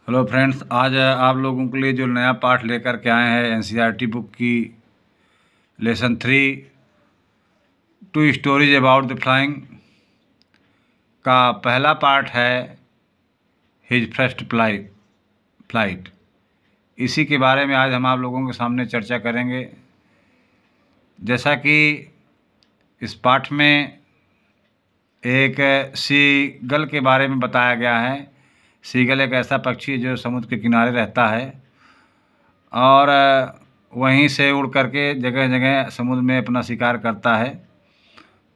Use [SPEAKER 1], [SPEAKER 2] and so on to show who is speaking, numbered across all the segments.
[SPEAKER 1] Hello friends, आज आप लोगों के लिए जो नया पाठ लेकर के आए हैं एनसीईआरटी बुक की lesson 3 two stories about the flying का पहला पार्ट है हिज फर्स्ट फ्लाइट। इसी के बारे में आज हम आप लोगों के सामने चर्चा करेंगे। जैसा कि इस पाठ में एक सीगल के बारे में बताया गया है। सीगल एक ऐसा पक्षी है जो समुद्र के किनारे रहता है और वहीं से उड़ करके जगह जगह समुद्र में अपना शिकार करता है।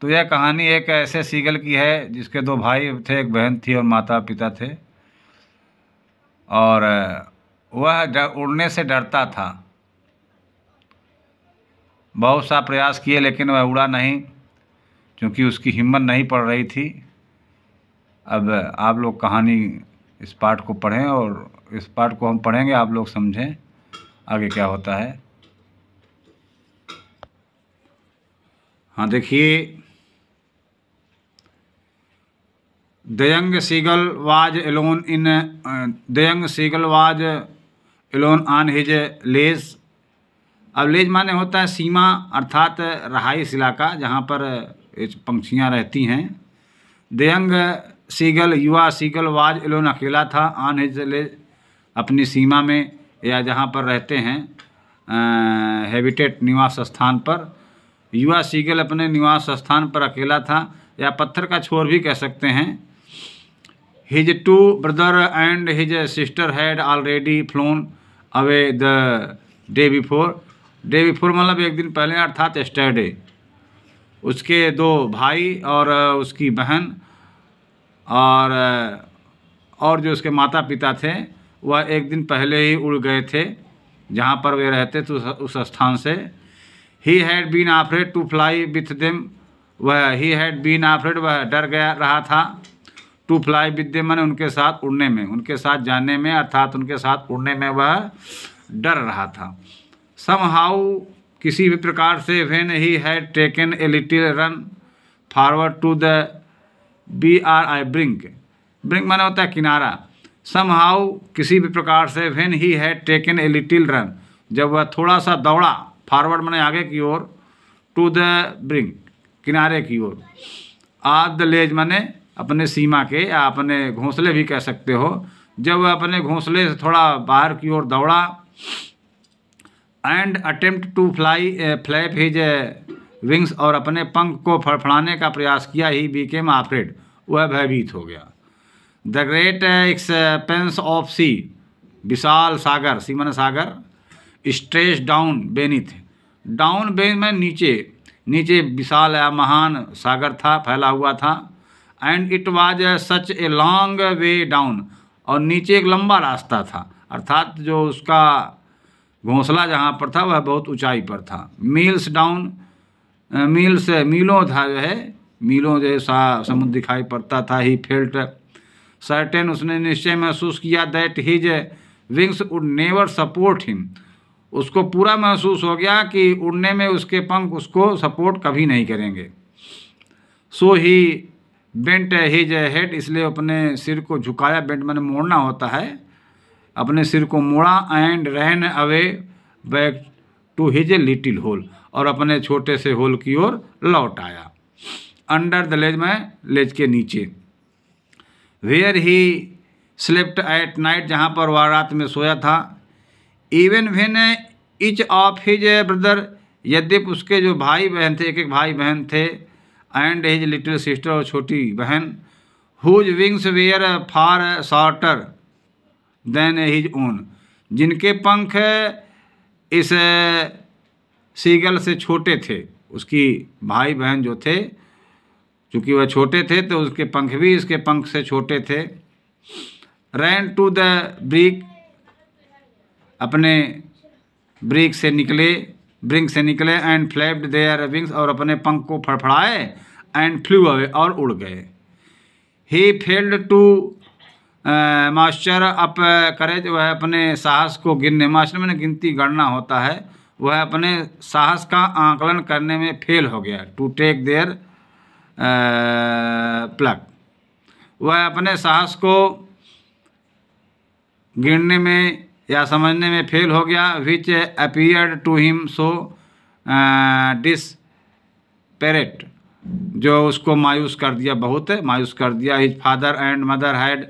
[SPEAKER 1] तो यह कहानी एक ऐसे सीगल की है जिसके दो भाई थे, एक बहन थी और माता पिता थे। और वह उड़ने से डरता था। बहुत सा प्रयास किए लेकिन वह उड़ा नहीं, क्योंकि उसकी हिम्मत नहीं पड़ रही थी। अब आप लोग कहानी इस पाठ को पढ़ें और इस पाठ को हम पढ़ेंगे, आप लोग समझें आगे क्या होता है। हाँ, देखिए, the young seagull was alone on his ledge. अब लेज माने होता है सीमा, अर्थात रहाइश इलाका जहाँ पर पंछियाँ रहती हैं। द यंग सीगल, युवा सीगल, वाज एलोन, अकेला था, ऑन हिज लेज, अपनी सीमा में या जहाँ पर रहते हैं हैबिटेट, निवास स्थान पर। युवा सीगल अपने निवास स्थान पर अकेला था, या पत्थर का छोर भी कह सकते हैं। His two brother and his sister had already flown away the day before. Day before मतलब एक दिन पहले, अर्थात एस्टरडे। उसके दो भाई और उसकी बहन और जो उसके माता पिता थे वह एक दिन पहले ही उड़ गए थे जहाँ पर वे रहते थे, उस स्थान से। He had been afraid to fly with them. He had been afraid, वह डर गया रहा था। टू फ्लाई विद देम माने उनके साथ उड़ने में, उनके साथ जाने में, अर्थात उनके साथ उड़ने में वह डर रहा था। समहाउ, किसी भी प्रकार से, when he had taken a little run forward to the brink. Brink माने होता है किनारा। समहाउ, किसी भी प्रकार से, when he had taken a little run, जब वह थोड़ा सा दौड़ा, फॉरवर्ड माने आगे की ओर, टू द ब्रिंक, किनारे की ओर, ऑफ द लेज माने अपने सीमा के या अपने घोंसले भी कह सकते हो। जब वह अपने घोंसले से थोड़ा बाहर की ओर दौड़ा, and attempt to flap his wings, और अपने पंख को फड़फड़ाने का प्रयास किया, ही बीकेम आफ्रेड, वह भयभीत हो गया। The great expanse of sea, विशाल सागर, सी माने सागर, stretch down beneath, down ben में नीचे, नीचे विशाल या महान सागर था, फैला हुआ था। And it was such a long way down, और नीचे एक लंबा रास्ता था, अर्थात जो उसका घोंसला जहाँ पर था वह बहुत ऊंचाई पर था। मील्स डाउन, मील्स मीलों था, जो है मीलों जैसा समुद्र दिखाई पड़ता था। ही फेल्ट सर्टेन, उसने निश्चय महसूस किया, that his wings would never support him, उसको पूरा महसूस हो गया कि उड़ने में उसके पंख उसको सपोर्ट कभी नहीं करेंगे। सो ही बेंट हिज हेड, इसलिए अपने सिर को झुकाया। बेंट माने मोड़ना होता है, अपने सिर को मोड़ा। And ran away back to his little hole, और अपने छोटे से होल की ओर लौट आया। अंडर द लेज में लेज के नीचे। Where he slept at night, जहाँ पर वह रात में सोया था। Even when each of his brother, यद्यप उसके जो भाई बहन थे, एक एक भाई बहन थे, एंड हिज लिटिल सिस्टर, और छोटी बहन, whose wings were far shorter than his own, जिनके पंख इस सीगल से छोटे थे। उसकी भाई बहन जो थे, चूँकि वह छोटे थे तो उसके पंख भी इसके पंख से छोटे थे। रैन टू द ब्रिक, अपने ब्रिक से निकले, ब्रिंक से निकले। एंड फ्लैप्ड देयर विंग्स, और अपने पंख को फड़फड़ाए। एंड फ्लू अवे, और उड़ गए। He failed to master up करेज, वह अपने साहस को गिनने, मास्टर में गिनती गणना होता है, वह अपने साहस का आकलन करने में फेल हो गया। टू टेक देयर प्लग, वह अपने साहस को गिनने में या समझने में फेल हो गया, विच appeared to him so disparate, जो उसको मायूस कर दिया, बहुत मायूस कर दिया। His father and mother had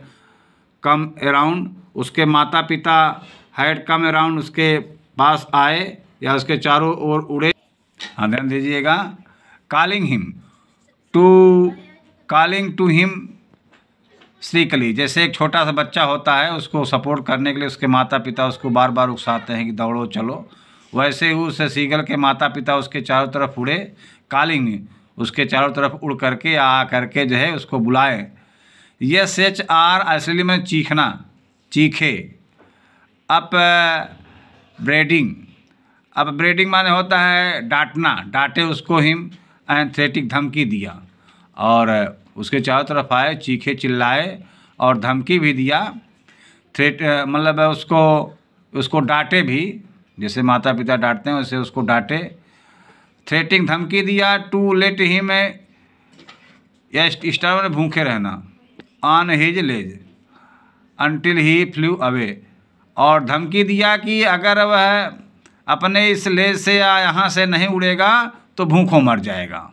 [SPEAKER 1] come around, उसके माता पिता हैड कम अराउंड, उसके पास आए या उसके चारों ओर उड़े। हाँ, ध्यान दीजिएगा। कॉलिंग टू हिम श्रीकली, जैसे एक छोटा सा बच्चा होता है, उसको सपोर्ट करने के लिए उसके माता पिता उसको बार बार उकसाते हैं कि दौड़ो चलो, वैसे ही उस सीगल के माता पिता उसके चारों तरफ उड़े। कॉलिंग, उसके चारों तरफ उड़ करके आ करके जो है उसको बुलाए। यस एच आर असली में चीखना, चीखे। अप ब्रेडिंग, अब ब्रेडिंग माने होता है डांटना, डांटे उसको हिम, एंथेटिक धमकी दिया, और उसके चारों तरफ आए, चीखे, चिल्लाए और धमकी भी दिया। थ्रेट मतलब उसको डांटे भी, जैसे माता पिता डांटते हैं वैसे उसको डांटे। थ्रेटिंग, धमकी दिया। टू लेट हिम, या स्टार में भूखे रहना, on his ledge until he flew away, और धमकी दिया कि अगर वह अपने इस लेज से या यहाँ से नहीं उड़ेगा तो भूखों मर जाएगा।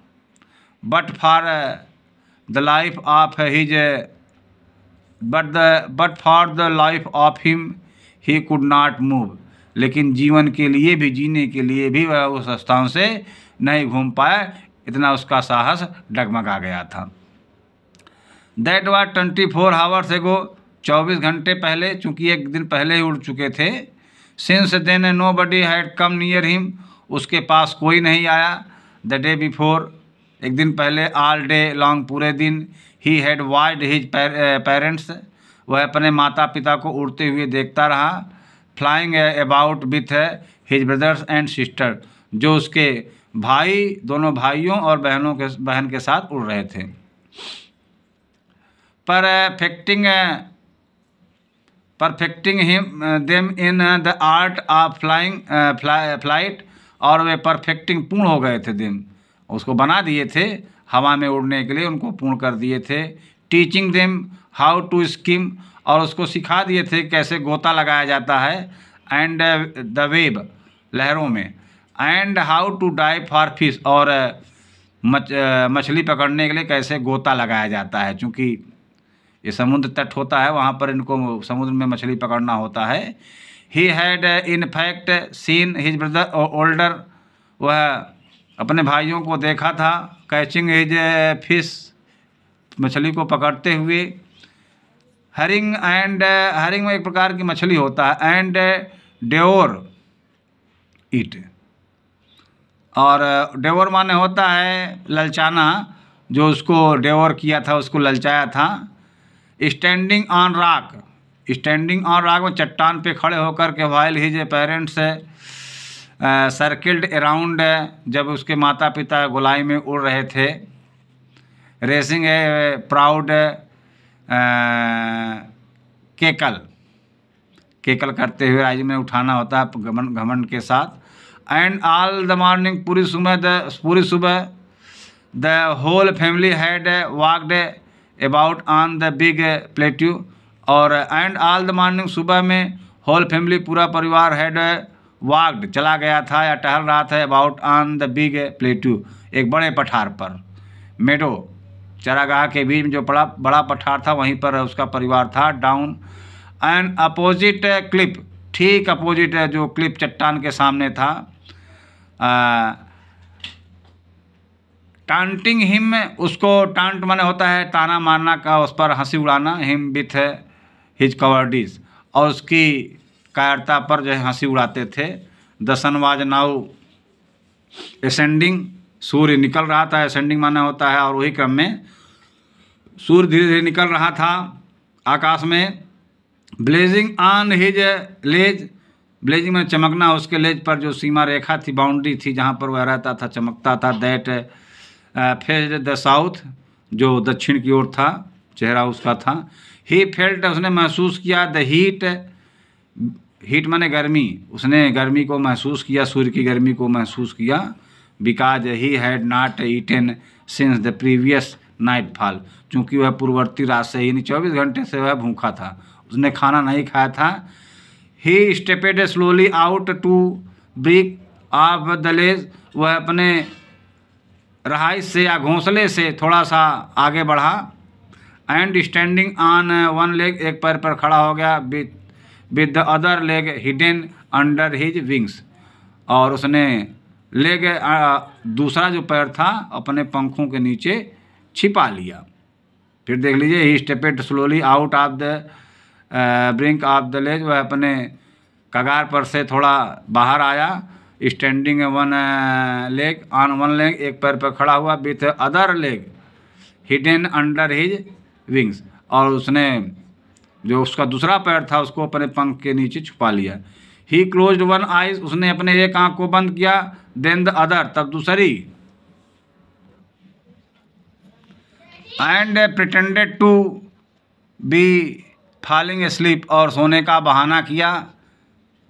[SPEAKER 1] But for the life of his but for the life of him he could not move, लेकिन जीवन के लिए भी, जीने के लिए भी वह उस स्थान से नहीं घूम पाया, इतना उसका साहस डगमगा गया था। दैट वाज 24 आवर्स एगो, 24 घंटे पहले, चूँकि एक दिन पहले ही उड़ चुके थे। Since then nobody had come near him, उसके पास कोई नहीं आया। द डे बिफोर, एक दिन पहले, ऑल डे लॉन्ग, पूरे दिन, he had watched his parents, वह अपने माता पिता को उड़ते हुए देखता रहा। Flying about with his brothers and sister, जो उसके भाई, दोनों भाइयों और बहन के साथ उड़ रहे थे। Perfecting him them in the art of flight, और वे परफेक्टिंग, पूर्ण हो गए थे, देम, उसको बना दिए थे हवा में उड़ने के लिए, उनको पूर्ण कर दिए थे। Teaching them how to skim, और उसको सिखा दिए थे कैसे गोता लगाया जाता है, एंड द वेब, लहरों में, and how to dive for fish, और मछली पकड़ने के लिए कैसे गोता लगाया जाता है, चूँकि ये समुद्र तट होता है, वहाँ पर इनको समुद्र में मछली पकड़ना होता है। He had in fact seen his brother older, वह अपने भाइयों को देखा था, कैचिंग हिज फिश, मछली को पकड़ते हुए। हरिंग में एक प्रकार की मछली होता है, एंड डेओर इट, और डेओर माने होता है ललचाना, जो उसको डेओर किया था, उसको ललचाया था। स्टैंडिंग ऑन रॉक में चट्टान पे खड़े होकर के, while his parents circled around, जब उसके माता पिता गोलाई में उड़ रहे थे। रेसिंग ए प्राउड केकल करते हुए, राइज में उठाना होता है घमंड के साथ। एंड ऑल द मॉर्निंग, पूरी सुबह the whole family had walked about on the big plateau, और एंड ऑल द मॉर्निंग, सुबह में होल फैमिली, पूरा परिवार, हैड वॉकड, चला गया था या टहल रहा था, about on the big plateau, एक बड़े पठार पर, मेडो, चरागाह के बीच में जो बड़ा पठार था, वहीं पर उसका परिवार था। डाउन एंड अपोजिट क्लिप, ठीक अपोजिट जो क्लिप चट्टान के सामने था। टांटिंग हिम, उसको टांट माने होता है ताना मारना का, उस पर हंसी उड़ाना। हिम विथ हिज कवर्डीज, और उसकी कायरता पर जो है हंसी उड़ाते थे। The sun was now ascending, सूर्य निकल रहा था, एसेंडिंग माना होता है, और वही क्रम में सूर्य धीरे धीरे निकल रहा था आकाश में। Blazing on his ledge, blazing में चमकना, उसके लेज पर जो सीमा रेखा थी, बाउंड्री थी, जहाँ पर वह रहता था, चमकता था। दैट फेज द साउथ, जो दक्षिण की ओर था, चेहरा उसका था। ही फेल्ट, उसने महसूस किया। द हीट माने गर्मी, उसने गर्मी को महसूस किया, सूर्य की गर्मी को महसूस किया। Because he had not eaten since the previous nightfall, चूँकि वह पूर्ववर्ती रात से ही, 24 घंटे से वह भूखा था, उसने खाना नहीं खाया था। He stepped slowly out to brink of the ledge, वह अपने रहाइश से या घोंसले से थोड़ा सा आगे बढ़ा। And standing on one leg, एक पैर पर खड़ा हो गया। With the other leg hidden under his wings, और उसने लेग दूसरा जो पैर था अपने पंखों के नीचे छिपा लिया। फिर देख लीजिए, he stepped slowly out of the brink of the ledge, वह अपने कगार पर से थोड़ा बाहर आया। Standing one leg on one leg, एक पैर पर खड़ा हुआ। With other leg hidden under his wings, और उसने जो उसका दूसरा पैर था उसको अपने पंख के नीचे छुपा लिया। ही क्लोज्ड वन आइज, उसने अपने एक आंख को बंद किया। देन द अदर, तब दूसरी। And pretended to be falling asleep, और सोने का बहाना किया।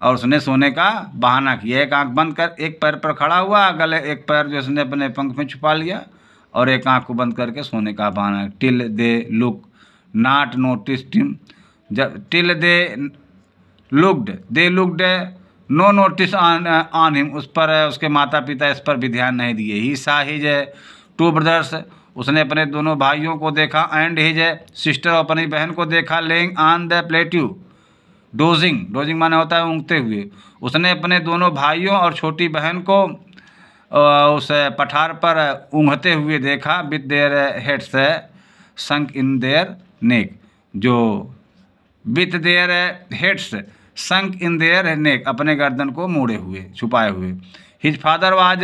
[SPEAKER 1] और उसने सोने का बहाना किया, एक आंख बंद कर एक पैर पर खड़ा हुआ, गले एक पैर जो उसने अपने पंख में छुपा लिया, और एक आंख को बंद करके सोने का बहाना। Till they look not noticed him, जब till they looked no notice on him, उस पर उसके माता पिता इस पर भी ध्यान नहीं दिए। ही सा हिज टू ब्रदर्स, उसने अपने दोनों भाइयों को देखा। एंड हिज सिस्टर, अपनी बहन को देखा। Laying on the plateau dosing माने होता है ऊँघते हुए। उसने अपने दोनों भाइयों और छोटी बहन को उस पठार पर ऊँघते हुए देखा। With their heads sunk in their neck, जो with their heads sunk in their neck, अपने गर्दन को मोड़े हुए छुपाए हुए। हिज फादर वाज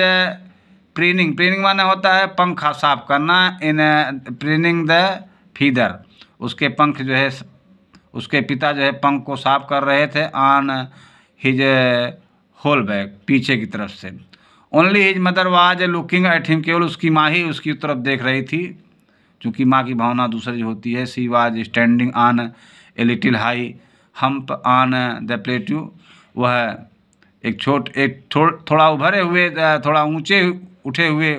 [SPEAKER 1] प्रीनिंग माने होता है पंखा साफ करना। इन प्रीनिंग द फीदर, उसके पंख जो है, उसके पिता जो है पंख को साफ कर रहे थे। ऑन हिज होल बैक, पीछे की तरफ से। Only his mother was looking at him, केवल उसकी माँ ही उसकी तरफ देख रही थी, क्योंकि माँ की भावना दूसरी होती है। She was standing on a little high hump on the plateau, वह थोड़ा उभरे हुए, थोड़ा ऊंचे उठे हुए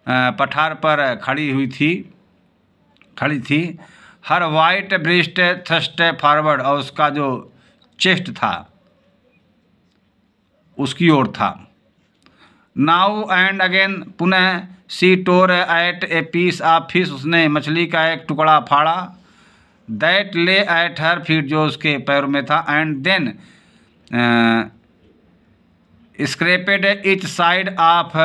[SPEAKER 1] पठार पर खड़ी थी। हर वाइट ब्रेस्ट थ्रस्ट फॉरवर्ड, और उसका जो चेस्ट था उसकी ओर था। नाउ एंड अगेन, पुनः see tore at a piece of fish, उसने मछली का एक टुकड़ा फाड़ा। दैट ले एट हर फीट, जो उसके पैर में था। And then scraped each side of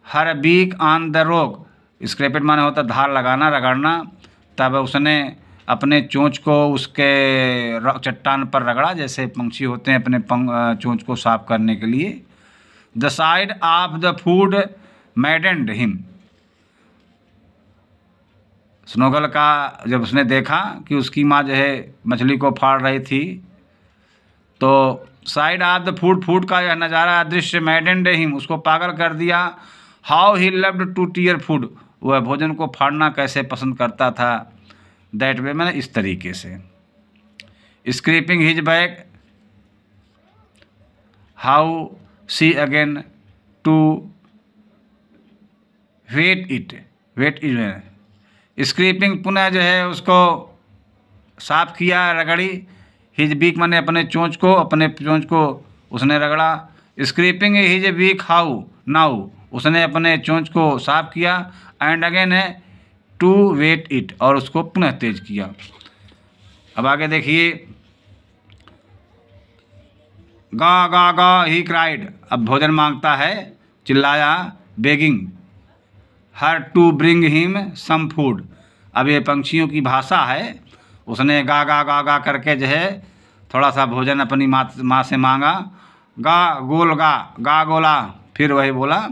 [SPEAKER 1] her beak on the rock, scraped माने होता धार लगाना, रगड़ना। तब उसने अपने चोंच को उसके चट्टान पर रगड़ा, जैसे पंछी होते हैं अपने चोंच को साफ करने के लिए। The sight of the food maddened him, seagull का जब उसने देखा कि उसकी माँ जो है मछली को फाड़ रही थी, तो साइड ऑफ द फूड का यह नज़ारा दृश्य मैडेंड हिम, उसको पागल कर दिया। How he loved to tear food, वह भोजन को फाड़ना कैसे पसंद करता था। दैट वे, मैंने इस तरीके से। Scraping his back, how see again to wet it, scraping पुनः जो है उसको साफ किया, रगड़ी। हिज बीक माने अपने चोंच को उसने रगड़ा। स्क्रीपिंग हिज बीक हाउ नाउ, उसने अपने चोंच को साफ किया। एंड अगेन है टू वेट इट, और उसको पुनः तेज किया। अब आगे देखिए, गा गा गा ही क्राइड, अब भोजन मांगता है, चिल्लाया। Begging her to bring him some food, अब ये पंछियों की भाषा है। उसने गा गा गा गा करके जो है थोड़ा सा भोजन अपनी माँ से मांगा। गा गोला, फिर वही बोला,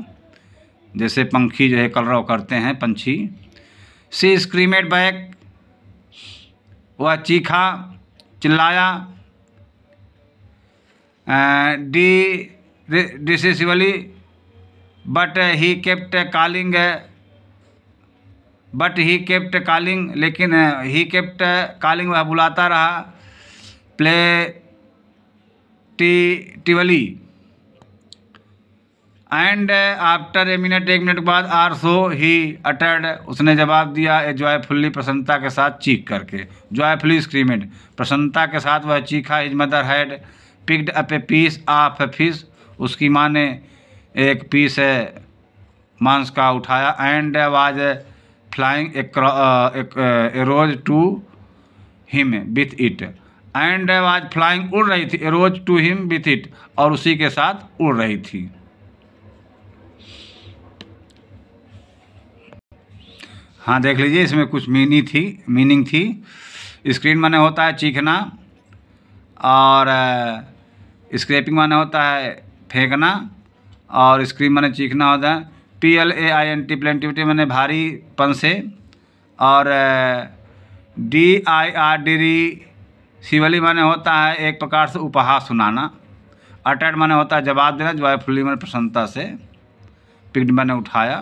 [SPEAKER 1] जैसे पंखी जो है कलरव करते हैं पंछी। सी स्क्रीमेड बैक, वह चीखा, चिल्लाया। Decisively, but he kept calling, लेकिन ही केप्ट कॉलिंग, वह बुलाता रहा। टिवली and after a minute, 1 minute के बाद, आर सो ही अटर्ड, उसने जवाब दिया, ए जॉयफुल्ली, प्रसन्नता के साथ चीख करके, जॉयफुली स्क्रीमेड, प्रसन्नता के साथ वह चीखा। His mother had picked up a piece of a fish, उसकी माँ ने एक पीस मांस का उठाया। And was flying across to him with it, and was flying, उड़ रही थी, across to him with it, और उसी के साथ उड़ रही थी। हाँ देख लीजिए, इसमें कुछ मीनिंग थी। स्क्रीन माने होता है चीखना, और स्क्रैपिंग माने होता है फेंकना, और स्क्रीन माने चीखना होता है। PLAINT प्लेंटिविटी माने भारीपन से, और DIR शिवली माने होता है एक प्रकार से उपहास सुनाना। अटैड माने होता है जवाब देना। जॉयफुली माने प्रसन्नता से। पिक्ड माने उठाया।